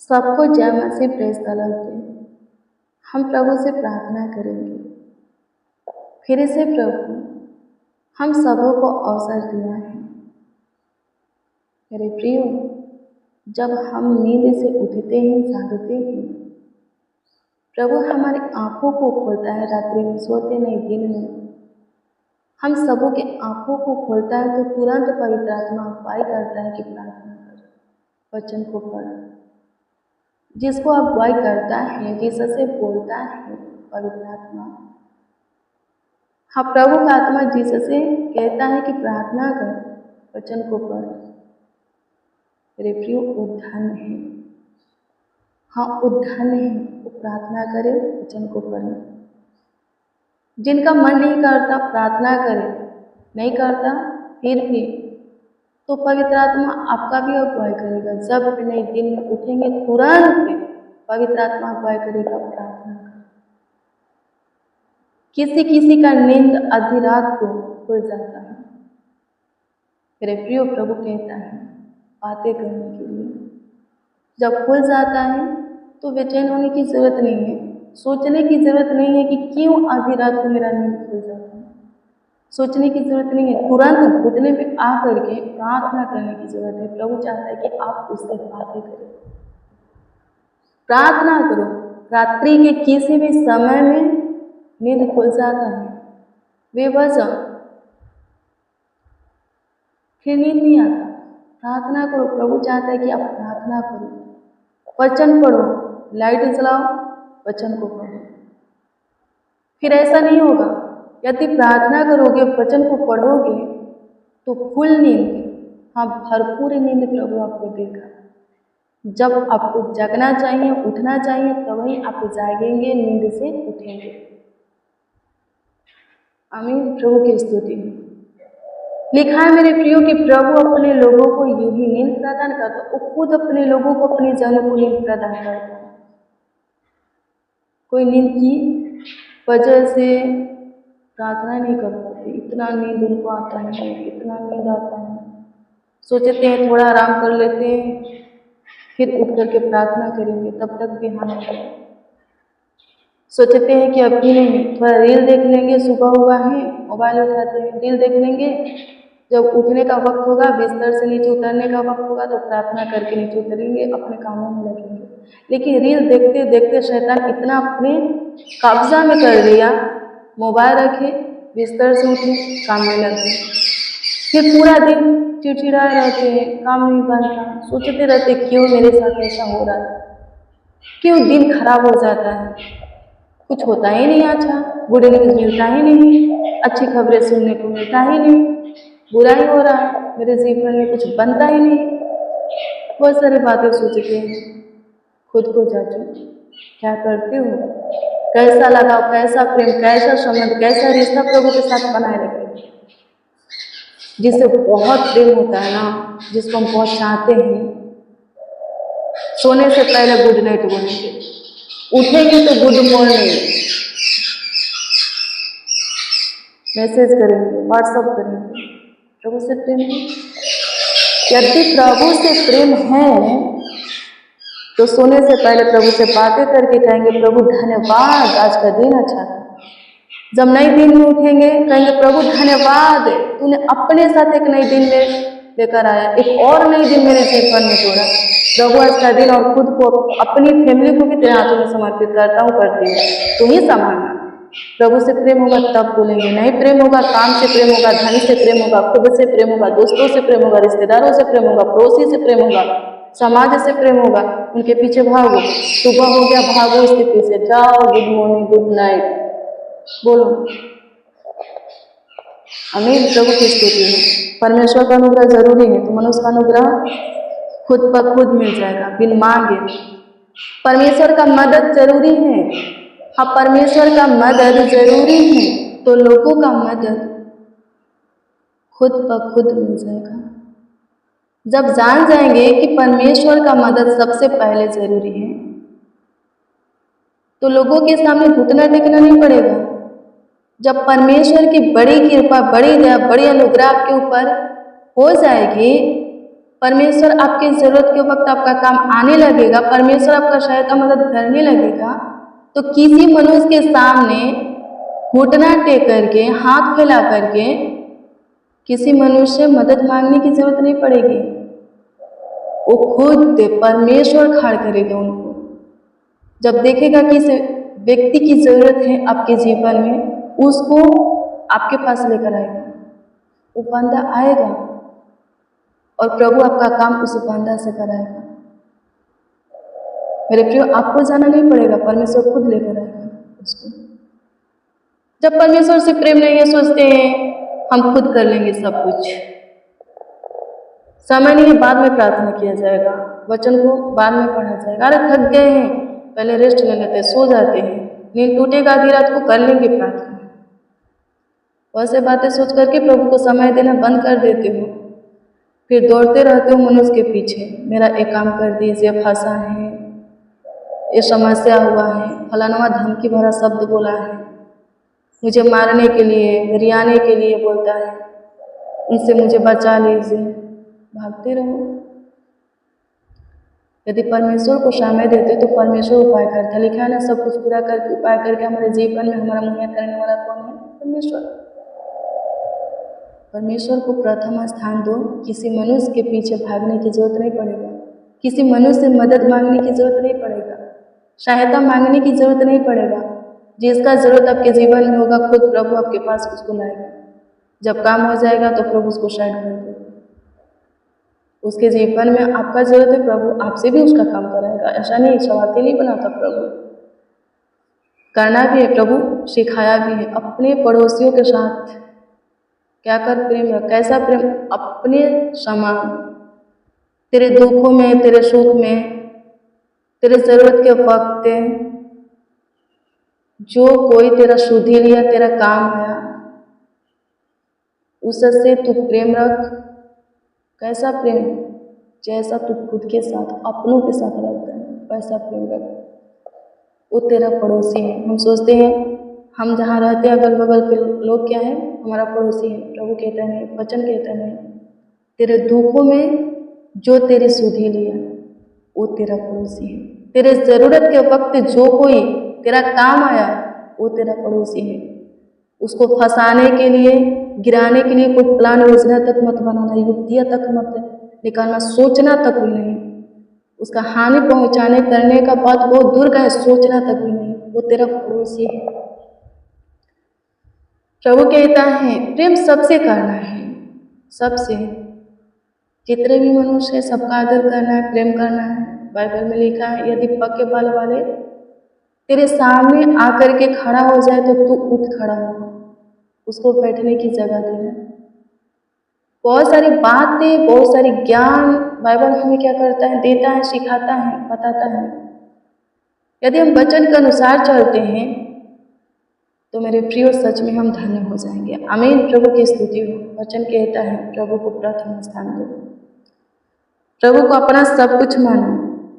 सबको जय मसीह प्रेस तलब पे हम प्रभु से प्रार्थना करेंगे। फिर से प्रभु हम सबों को अवसर दिया है। मेरे प्रियो, जब हम नींद से उठते हैं, जागते हैं, प्रभु हमारी आंखों को खोलता है। रात्रि में सोते नहीं, दिन में हम सबों के आंखों को खोलता है तो तुरंत पवित्र आत्मा अगुवाई करता है कि प्रार्थना कर, वचन को पढ़। जिसको अगुवाई करता है, जिससे बोलता है पवित्र आत्मा, हाँ, प्रभु का आत्मा जिससे कहता है कि प्रार्थना कर, वचन को पढ़। मेरे प्रियो, उद्धान है, हाँ उद्धान है, वो प्रार्थना करे, वचन को पढ़े। जिनका मन नहीं करता प्रार्थना करे, नहीं करता, फिर भी तो पवित्र आत्मा आपका भी अगुवाई करेगा। जब भी नए दिन में उठेंगे तुरंत पवित्र आत्मा अगुवाई करेगा, प्रार्थना कर। किसी किसी का नींद आधी रात को खुल जाता है। मेरे प्रियो, प्रभु कहता है बातें करने के लिए जब खुल जाता है तो बेचैन होने की जरूरत नहीं है, सोचने की जरूरत नहीं है कि क्यों आधी रात को मेरा नींद खुल जाता है। सोचने की जरूरत नहीं है, तुरंत घुटने पे आ करके प्रार्थना करने की जरूरत है। प्रभु चाहता है कि आप उससे बातें करें, प्रार्थना करो। रात्रि के किसी भी समय में नींद खुल जाता है बेवजह, फिर नींद नहीं आता। प्रार्थना करो, प्रभु चाहता है कि आप प्रार्थना करो, वचन पढ़ो, लाइट जलाओ, वचन को पढ़ो। फिर ऐसा नहीं होगा, यदि प्रार्थना करोगे, वचन को पढ़ोगे तो फुल नींद, हाँ भरपूर नींद प्रभु आपको देगा। जब आपको जगना चाहिए, उठना चाहिए, तभी आप जागेंगे, नींद से उठेंगे। आमीन। प्रभु की स्तुति। लिखा है मेरे प्रियो कि प्रभु अपने लोगों को यूं ही नींद प्रदान करता, वो खुद अपने लोगों को, अपने जनों को नींद प्रदान करता है। कोई नींद की वजह से प्रार्थना नहीं कर पाते, इतना नींद उनको आता है, इतना नींद आता है, सोचते हैं थोड़ा आराम कर लेते हैं, फिर उठ करके प्रार्थना करेंगे, तब तक बिहान हो गया। सोचते हैं कि अभी नहीं, थोड़ा रील देख लेंगे, सुबह हुआ है, मोबाइल उठाते हैं, रील देख लेंगे, जब उठने का वक्त होगा, बिस्तर से नीचे उतरने का वक्त होगा तो प्रार्थना करके नीचे उतरेंगे, अपने कामों में लगेंगे। लेकिन रील देखते देखते शैतान इतना अपने कब्जा में कर लिया, मोबाइल रखे, बिस्तर से उठे, काम में लगे, फिर पूरा दिन चिड़चिड़ाए रहते हैं, काम नहीं बनता, सोचते रहते क्यों मेरे साथ ऐसा हो रहा है, क्यों दिन खराब हो जाता है, कुछ होता ही नहीं अच्छा, गुड न्यूज़ मिलता ही नहीं, अच्छी खबरें सुनने को मिलता ही नहीं, बुरा ही हो रहा है, मेरे जीवन में कुछ बनता ही नहीं। बहुत सारी बातें सोचते हैं। खुद को जांचो, क्या करते हो, कैसा लगाओ, कैसा प्रेम, कैसा संबंध, कैसा रिश्ता प्रभु के साथ बनाए रखें। जिससे बहुत प्रेम होता है ना, जिसको हम बहुत चाहते हैं, सोने से पहले गुड नाइट बोलेंगे, उठेंगे तो गुड मॉर्निंग मैसेज करेंगे, व्हाट्सअप करेंगे। प्रभु से प्रेम है। यदि प्रभु से प्रेम है तो सोने से पहले प्रभु से बातें करके कहेंगे प्रभु धन्यवाद, आज का दिन अच्छा था। जब नए दिन में उठेंगे कहेंगे प्रभु धन्यवाद, तूने अपने साथ एक नए दिन लेकर आया, एक और नए दिन मेरे जीवन में जोड़ा। प्रभु आज का दिन और खुद को, अपनी फैमिली को भी तेरे हाथों में समर्पित करता हूँ, करती हूँ, तुम ही संभालना। प्रभु से प्रेम होगा तब बोलेंगे, नहीं प्रेम होगा, काम से प्रेम होगा, धन से प्रेम होगा, खुद से प्रेम होगा, दोस्तों से प्रेम होगा, रिश्तेदारों से प्रेम होगा, पड़ोसी से प्रेम होगा, समाज से प्रेम होगा, उनके पीछे भागो। सुबह हो गया, भागो उसके पीछे, जाओ, गुड मॉर्निंग, गुड नाइट बोलो। आमीन। प्रभु की स्तुति है। परमेश्वर का अनुग्रह जरूरी है, तो मनुष्य का अनुग्रह खुद पर खुद मिल जाएगा बिन मांगे। परमेश्वर का मदद जरूरी है, हाँ परमेश्वर का मदद जरूरी है, तो लोगों का मदद खुद ब खुद मिल जाएगा। जब जान जाएंगे कि परमेश्वर का मदद सबसे पहले जरूरी है, तो लोगों के सामने घुटना टेकना नहीं पड़ेगा। जब परमेश्वर की बड़ी कृपा, बड़ी दया, बड़ी अनुग्रह आपके ऊपर हो जाएगी, परमेश्वर आपकी ज़रूरत के वक्त आपका काम आने लगेगा, परमेश्वर आपका सहायता मदद करने लगेगा, तो किसी मनुष्य के सामने घुटना टेक करके, हाथ फैला करके किसी मनुष्य से मदद मांगने की जरूरत नहीं पड़ेगी। वो खुद परमेश्वर खड़ा करेगा उनको। जब देखेगा कि इस व्यक्ति की ज़रूरत है आपके जीवन में, उसको आपके पास लेकर आएगा। वो बंदा आएगा और प्रभु आपका काम उस बंदा से कराएगा। मेरे प्रियो, आपको जाना नहीं पड़ेगा, परमेश्वर खुद लेकर आएगा उसको। जब परमेश्वर से प्रेम नहीं है, सोचते हैं हम खुद कर लेंगे सब कुछ, समय नहीं है, बाद में प्रार्थना किया जाएगा, वचन को बाद में पढ़ा जाएगा, अरे थक गए हैं पहले रेस्ट ले लेते हैं, सो जाते हैं, नींद टूटेगा आधी रात को, कर लेंगे प्रार्थना। वैसे बातें सोच करके प्रभु को समय देना बंद कर देते हो, फिर दौड़ते रहते हो मनुष्य के पीछे, मेरा एक काम कर दीजिए, फंसा है, ये समस्या हुआ है, फलाना धमकी भरा शब्द बोला है, मुझे मारने के लिए, गरियाने के लिए बोलता है, उनसे मुझे बचा लीजिए। भागते रहो। यदि परमेश्वर को समय देते तो परमेश्वर उपाय करता। लिखा है ना, सब कुछ पूरा करके उपाय करके हमारे जीवन में हमारा मुहैया करने वाला कौन है? परमेश्वर। परमेश्वर को प्रथम स्थान दो। किसी मनुष्य के पीछे भागने की जरूरत नहीं पड़ेगा, किसी मनुष्य से मदद मांगने की जरूरत नहीं पड़ेगा, सहायता मांगने की जरूरत नहीं पड़ेगा। जिसका जरूरत आपके जीवन में होगा, खुद प्रभु आपके पास उसको लाएगा। जब काम हो जाएगा तो प्रभु उसको साइड कर देगा। उसके जीवन में आपका जरूरत है, प्रभु आपसे भी उसका काम कराएगा। ऐसा नहीं, स्वार्थी नहीं बनाता प्रभु, करना भी है, प्रभु सिखाया भी है। अपने पड़ोसियों के साथ क्या कर प्रेम रख, कैसा प्रेम, अपने समान, तेरे दुखों में, तेरे सुख में, तेरे जरूरत के वक्त जो कोई तेरा सुधी लिया, तेरा काम आया, उससे तू प्रेम रख। कैसा प्रेम? जैसा तू खुद के साथ, अपनों के साथ रहता है, वैसा प्रेम रख। वो तेरा पड़ोसी है। हम सोचते हैं हम जहाँ रहते हैं अगल बगल के लोग क्या है, हमारा पड़ोसी है। प्रभु कहता है नहीं, वचन कहता है नहीं, तेरे दुखों में जो तेरी सुधी लिया वो तेरा पड़ोसी है। तेरे ज़रूरत के वक्त जो कोई तेरा काम आया वो तेरा पड़ोसी है। उसको फंसाने के लिए, गिराने के लिए कोई प्लान योजना तक मत बनाना, युक्तियाँ तक मत निकालना, सोचना तक भी नहीं। उसका हानि पहुंचाने करने का बात बहुत दूर का है, सोचना तक भी नहीं। वो तेरा पड़ोसी है। प्रभु कहता है प्रेम सबसे करना है, सबसे, जितने भी मनुष्य है सबका आदर करना है, प्रेम करना है। बाइबल में लिखा है यदि पक्के बाल वाले तेरे सामने आकर के खड़ा हो जाए तो तू उठ खड़ा हो, उसको बैठने की जगह देना। बहुत सारी बातें, बहुत सारी ज्ञान बाइबल हमें क्या करता है, देता है, सिखाता है, बताता है। यदि हम वचन के अनुसार चलते हैं तो मेरे प्रियो सच में हम धन्य हो जाएंगे। आमीन। प्रभु की स्तुति हो। वचन कहता है प्रभु को प्रथम स्थान दो, प्रभु को अपना सब कुछ मानो,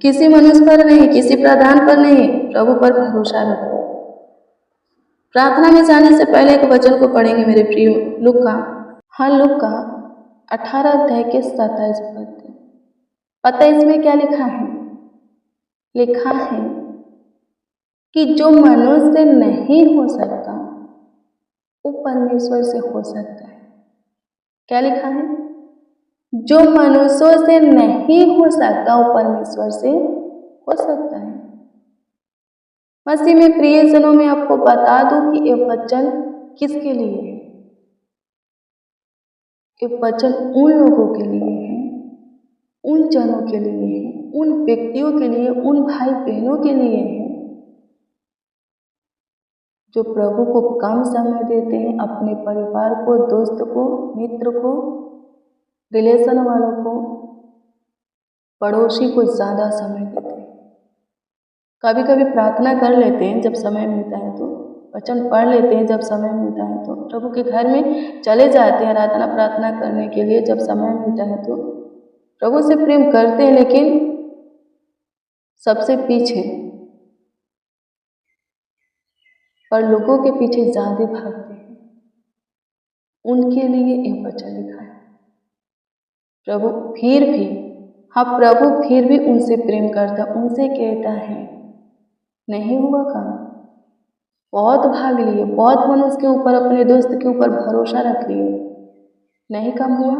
किसी मनुष्य पर नहीं, किसी प्रधान पर नहीं, प्रभु पर भरोसा रखो। प्रार्थना में जाने से पहले एक वचन को पढ़ेंगे मेरे प्रियो, लूका 18 अध्याय के 27 पद। पता इसमें क्या लिखा है? लिखा है कि जो मनुष्य से नहीं हो सकता वो परमेश्वर से हो सकता है। क्या लिखा है? जो मनुष्यों से नहीं हो सकता वो परमेश्वर से हो सकता है। मसीह में प्रियजनों में आपको बता दूं कि ये वचन किसके लिए है? ये वचन उन लोगों के लिए है, उन जनों के लिए है, उन व्यक्तियों के लिए, उन भाई बहनों के लिए है जो प्रभु को कम समय देते हैं, अपने परिवार को, दोस्त को, मित्र को, रिलेशन वालों को, पड़ोसी को ज़्यादा समय देते हैं। कभी कभी प्रार्थना कर लेते हैं जब समय मिलता है तो, वचन पढ़ लेते हैं जब समय मिलता है तो, प्रभु के घर में चले जाते हैं आराधना प्रार्थना करने के लिए जब समय मिलता है तो, प्रभु से प्रेम करते हैं, लेकिन सबसे पीछे, पर लोगों के पीछे ज़्यादा भागते हैं।। उनके लिए यह वचन लिखा है, प्रभु फिर भी, हाँ प्रभु फिर भी उनसे प्रेम करता, उनसे कहता है नहीं हुआ काम। बहुत भाग लिए, बहुत मनुष्य के ऊपर, अपने दोस्त के ऊपर भरोसा रख लिए, नहीं काम हुआ,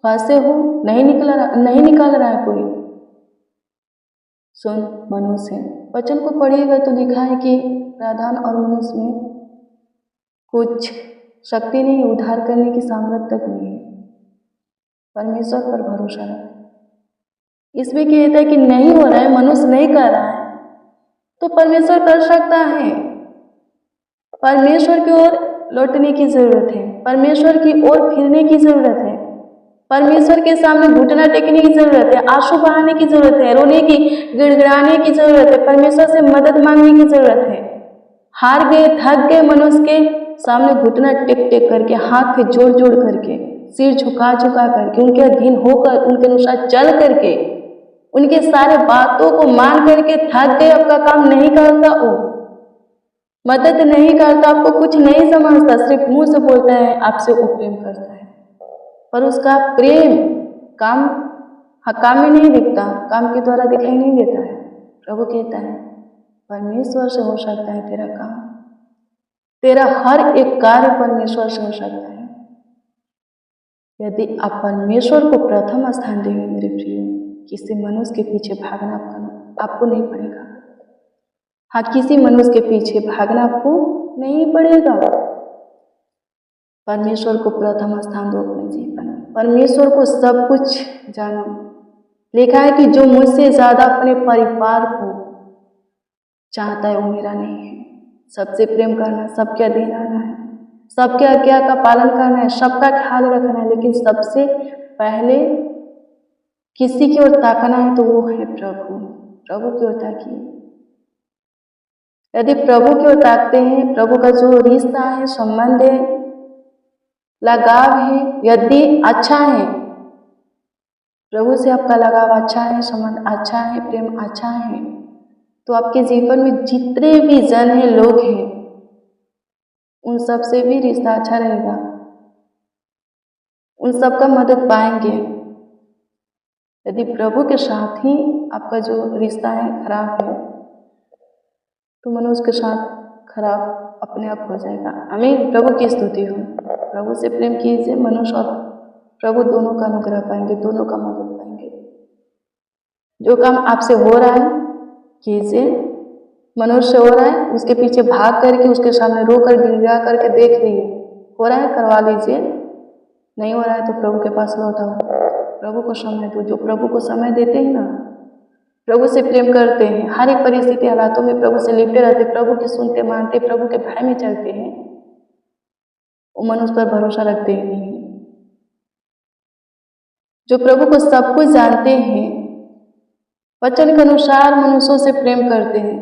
फंसे हो, नहीं निकाल रहा है कोई। सुन मनुष्य वचन को पढ़िएगा तो लिखा है कि प्रधान और मनुष्य में कुछ शक्ति नहीं, उद्धार करने की सामर्थ्य तक नहीं है। परमेश्वर पर भरोसा रखें। इसमें कहता है कि नहीं हो रहा है, मनुष्य नहीं कर रहा है, तो परमेश्वर कर सकता है। परमेश्वर की ओर लौटने की जरूरत है, परमेश्वर की ओर फिरने की जरूरत है, परमेश्वर के सामने घुटना टेकने की जरूरत है, आंसू बहाने की जरूरत है, रोने की, गिड़गिड़ाने की जरूरत है, परमेश्वर से मदद मांगने की जरूरत है। हार गए, थक गए मनुष्य के सामने घुटना टेक टेक करके, हाथ के जोड़ जोड़ करके, सिर झुका झुका करके, उनके अधीन होकर, उनके अनुसार चल करके, उनके सारे बातों को मान करके थक गए, आपका काम नहीं करता, वो मदद नहीं करता, आपको कुछ नहीं समझता, सिर्फ मुंह से बोलता है आपसे वो प्रेम करता है, पर उसका प्रेम काम में नहीं दिखता, काम के द्वारा दिखाई नहीं देता है। प्रभु कहता है परमेश्वर से हो सकता है तेरा काम, तेरा हर एक कार्य परमेश्वर से हो सकता है, यदि आप परमेश्वर को प्रथम स्थान देंगे। मेरे प्रिय, किसी मनुष्य के पीछे भागना आपको नहीं पड़ेगा। हाँ, किसी मनुष्य के पीछे भागना आपको नहीं पड़ेगा। परमेश्वर को प्रथम स्थान दो अपने जीवन में, परमेश्वर को सब कुछ जानो। लिखा है कि जो मुझसे ज्यादा अपने परिवार को चाहता है वो मेरा नहीं है। सबसे प्रेम करना, सबके अधीन रहना है, सबके आज्ञा का पालन करना है, सबका ख्याल रखना है, लेकिन सबसे पहले किसी की ओर ताकना है तो वो है प्रभु की ओर ताकिए। यदि प्रभु की ओर ताकते हैं, प्रभु का जो रिश्ता है, संबंध है, लगाव है, यदि अच्छा है, प्रभु से आपका लगाव अच्छा है, संबंध अच्छा है, प्रेम अच्छा है, तो आपके जीवन में जितने भी जन हैं, लोग हैं, उन सब से भी रिश्ता अच्छा रहेगा, उन सब का मदद पाएंगे। यदि प्रभु के साथ ही आपका जो रिश्ता है खराब है, तो मनुष्य के साथ खराब अपने आप हो जाएगा। आमीन। प्रभु की स्तुति हो। प्रभु से प्रेम कीजिए, मनुष्य और प्रभु दोनों का अनुग्रह पाएंगे, दोनों का मदद पाएंगे। जो काम आपसे हो रहा है कीजिए, मनुष्य हो रहा है उसके पीछे भाग करके, उसके सामने रो कर गिड़गिड़ा करके देख लीजिए, हो रहा है करवा लीजिए, नहीं हो रहा है तो प्रभु के पास लौटाओ, प्रभु को समय दो। जो प्रभु को समय देते हैं ना, प्रभु से प्रेम करते हैं, हर एक परिस्थिति हालातों में प्रभु से लिपटे रहते, प्रभु की सुनते मानते, प्रभु के भय में चलते हैं, वो मनुष्य पर भरोसा रखते ही नहीं। जो प्रभु को सब कुछ जानते हैं, वचन के अनुसार मनुष्यों से प्रेम करते हैं,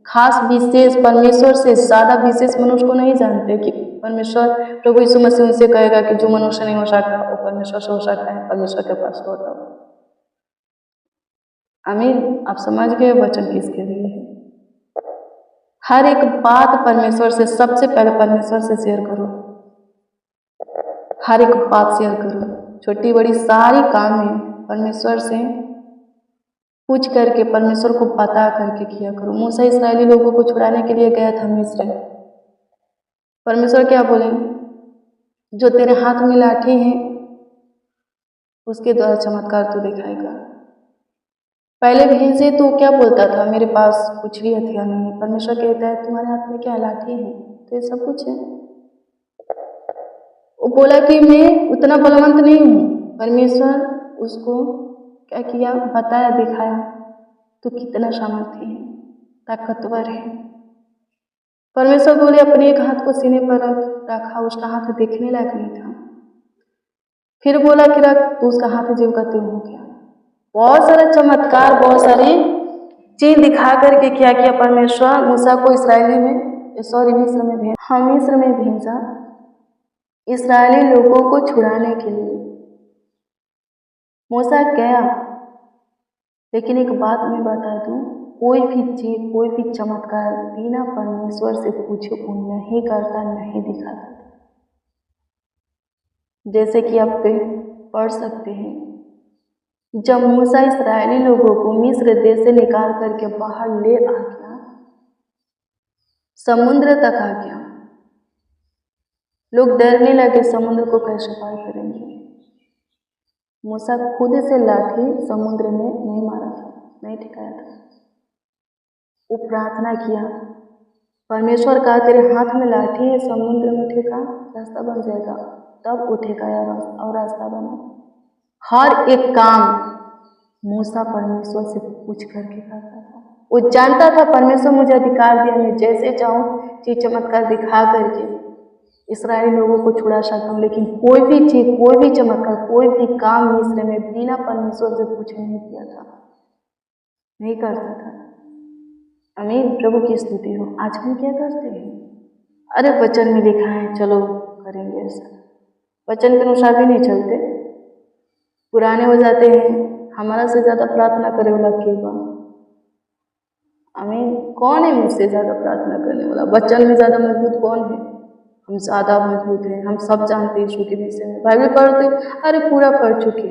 खास विशेष परमेश्वर से ज्यादा विशेष मनुष्य को नहीं जानते कि परमेश्वर, प्रभु यीशु मसीह उनसे कहेगा कि जो मनुष्य नहीं हो सकता वो परमेश्वर से हो सकता है, परमेश्वर के पास लौटो। आमीन। आप समझ गए वचन किसके लिए है। हर एक बात परमेश्वर से, सबसे पहले परमेश्वर से शेयर करो, हर एक बात शेयर करो, छोटी बड़ी सारी काम है परमेश्वर से पूछ करके, परमेश्वर को बता करके किया करो। मूसा इस्राएली लोगों को छुड़ाने के लिए गया था मिस्र। परमेश्वर क्या बोले, जो तेरे हाथ में लाठी है उसके द्वारा चमत्कार तू दिखाएगा। पहले भेजे तो क्या बोलता था, मेरे पास कुछ भी हथियार नहीं है। परमेश्वर कहता है तुम्हारे हाथ में क्या लाठी है, तो ये सब कुछ है। वो बोला कि मैं उतना बलवंत नहीं हूँ। परमेश्वर उसको क्या किया, बताया, दिखाया तो कितना सामर्थ्य है, ताकतवर है। परमेश्वर बोले अपने एक हाथ को सीने पर रखा, उसका हाथ देखने लायक नहीं था। फिर बोला कि रख, तो उसका हाथ जीव का त्यों हो गया। बहुत सारे चमत्कार, बहुत सारी चीज दिखा करके क्या किया परमेश्वर, मूसा को मिस्र में भेजा। हाँ, मिस्र में भेजा इस्राएली लोगों को छुड़ाने के लिए। मूसा गया, लेकिन एक बात मैं बता दूं, कोई भी चीज, कोई भी चमत्कार बिना परमेश्वर से पूछे वो नहीं करता, नहीं दिखाता। जैसे कि आप पढ़ सकते हैं जब मूसा इस्राएली लोगों को मिस्र देश से निकाल करके बाहर ले आ गया, समुद्र तक आ गया, लोग डरने लगे समुद्र को कैसे पार करेंगे। मूसा खुद से लाठी समुद्र में नहीं मारा था, नहीं ठिकाया था। वो प्रार्थना किया, परमेश्वर कहा तेरे हाथ में लाठी है, समुद्र में ठेका, रास्ता बन जाएगा। तब वो ठेकाया और रास्ता बना। हर एक काम मूसा परमेश्वर से पूछ करके करता था। वो जानता था परमेश्वर मुझे अधिकार दिया, मैं जैसे चाहूँ चीज चमत्कार दिखा करके इस्राएली लोगों को छुड़ा सकता हूँ, लेकिन कोई भी चीज, कोई भी चमत्कार, कोई भी काम मिस्र में बिना परमेश्वर से पूछे नहीं किया था, नहीं करता था। आमीन, प्रभु की स्तुति हो। आज हम क्या करते हैं? अरे वचन में लिखा है चलो करेंगे ऐसा, वचन के अनुसार भी नहीं चलते, पुराने हो जाते हैं। हमारा से ज्यादा प्रार्थना करे वाला केगा? आमीन। कौन है मुझसे ज्यादा प्रार्थना करने वाला? वचन में ज्यादा मजबूत कौन है? हम ज्यादा मजबूत हैं, हम सब जानते हैं यीशु के विषय में। बाइबल पढ़ते हो? अरे पूरा पढ़ चुके,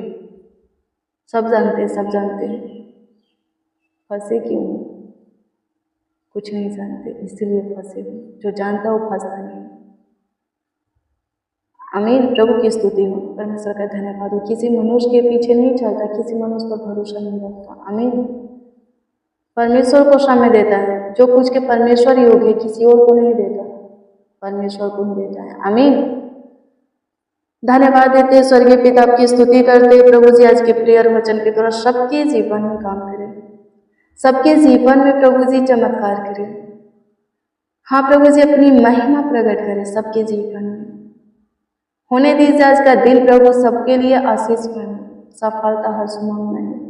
सब जानते हैं, सब जानते हैं। फंसे क्यों? कुछ नहीं जानते, इसलिए फंसे हो। जो जानता हो फंसता नहीं। आमीन, प्रभु की स्तुति हो, परमेश्वर का धन्यवाद हो। किसी मनुष्य के पीछे नहीं चलता, किसी मनुष्य पर भरोसा नहीं रखता। आमीन। परमेश्वर को समय देता है, जो कुछ के परमेश्वर योग है, किसी और को नहीं देता, परमेश्वर को ही देता है। आमीन। धन्यवाद देते स्वर्गीय पिता, आपकी स्तुति करते प्रभु जी, आज के प्रेयर वचन के द्वारा सबके जीवन में काम करें, सबके जीवन में प्रभु जी चमत्कार करें। हाँ प्रभु जी, अपनी महिमा प्रकट करें सबके जीवन में। होने दीजिए आज का दिन प्रभु सबके लिए आशीष बने, सफलता हर सुमंगल में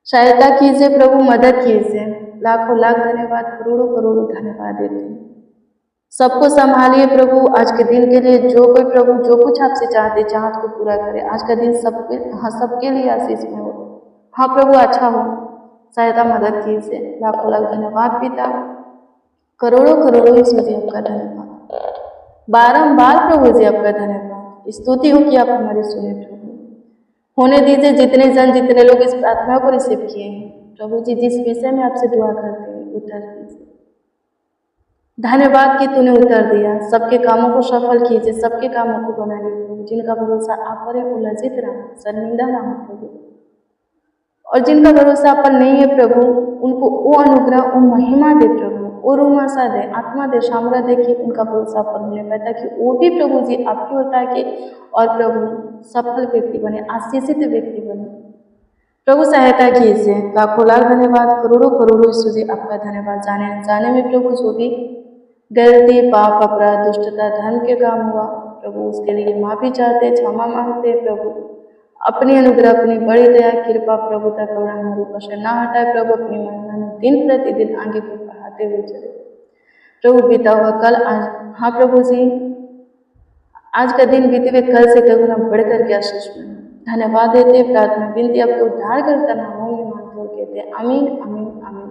सहायता कीजिए प्रभु, मदद कीजिए। लाखों लाख धन्यवाद, करोड़ों करोड़ों धन्यवाद देते हैं। सबको संभालिए प्रभु आज के दिन के लिए। जो कोई प्रभु जो कुछ आपसे चाहते चाहत को पूरा करे। आज का दिन सबके लिए आशीष में हो। हाँ प्रभु, अच्छा हो, सहायता मदद कीजिए। लाखों लाख धन्यवाद पिता, करोड़ों करोड़ों यीशु जी आपका धन्यवाद, बारंबार प्रभु जी आपका धन्यवाद। स्तुति हो कि आप हमारी सुने प्रभु। होने दीजिए जितने जन, जितने लोग इस प्रार्थना को रिसीव किए हैं प्रभु जी, जिस विषय में आपसे दुआ करते हैं उत्तर दीजिए। धन्यवाद कि तूने उत्तर दिया। सबके कामों को सफल कीजिए, सबके कामों को बनाइए प्रभु। जिनका भरोसा आप पर है वो लज्जित ना हो, शर्मिंदा ना हो प्रभु, और जिनका भरोसा आप पर नहीं है प्रभु, उनको वो अनुग्रह, वो महिमा दे प्रभु, और उमाशा दे, आत्मा दे, सामरा दे कि उनका भरोसा पर होने पाए, ताकि वो भी प्रभु जी आपकी ओर ताके और प्रभु सफल व्यक्ति बने, आशीषित व्यक्ति बने। प्रभु सहायता कीजिए। लाखों लाख धन्यवाद, करोड़ों करोड़ों यीशु जी आपका धन्यवाद। जाने अनजाने में प्रभु जो भी गलती, पाप, अपराध, दुष्टता, धर्म के काम हुआ प्रभु, उसके लिए माफी चाहते, क्षमा मांगते प्रभु। अपनी अनुग्रह, अपनी बड़ी दया, कृपा, प्रभुता, करुणा हमारे ऊपर से ना हटाए प्रभु। अपनी महिमा में दिन प्रतिदिन आगे को बढ़ाते हुए चले प्रभु। बीता हुआ कल आज, हाँ प्रभु जी, आज का दिन बीते हुए कल से कभी ना बढ़ करके आशीष में धन्यवाद देते, प्रार्थना विनती आपके उद्धार करता नामों में मांगते हो कहते हैं। आमीन, आमीन, आमीन।